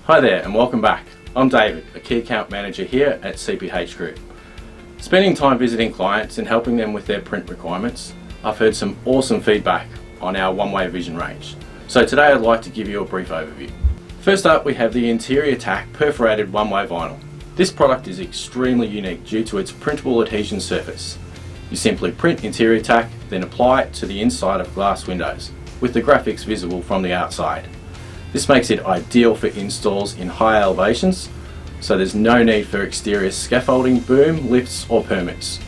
Hi there and welcome back. I'm David, a Key Account Manager here at CPH Group. Spending time visiting clients and helping them with their print requirements, I've heard some awesome feedback on our one-way vision range. So today I'd like to give you a brief overview. First up, we have the InteriorTac perforated one-way vinyl. This product is extremely unique due to its printable adhesion surface. You simply print InteriorTac, then apply it to the inside of glass windows, with the graphics visible from the outside. This makes it ideal for installs in high elevations, so there's no need for exterior scaffolding, boom, lifts or permits.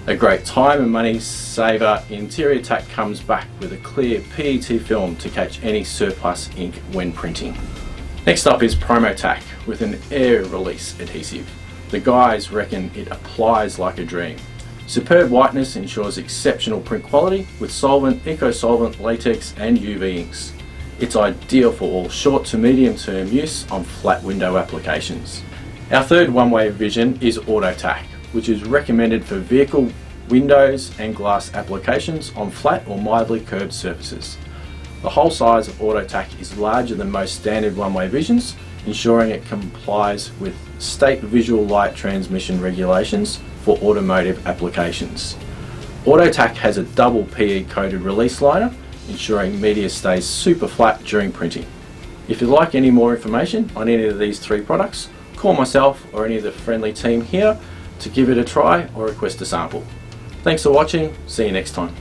A great time and money saver, InteriorTac comes back with a clear PET film to catch any surplus ink when printing. Next up is PromoTac with an air release adhesive. The guys reckon it applies like a dream. Superb whiteness ensures exceptional print quality with solvent, eco-solvent, latex and UV inks. It's ideal for all short to medium term use on flat window applications. Our third one-way vision is AutoTac, which is recommended for vehicle windows and glass applications on flat or mildly curved surfaces. The whole size of AutoTac is larger than most standard one-way visions, ensuring it complies with state visual light transmission regulations for automotive applications. AutoTac has a double PE coated release liner, ensuring media stays super flat during printing. If you'd like any more information on any of these three products, call myself or any of the friendly team here to give it a try or request a sample. Thanks for watching, see you next time.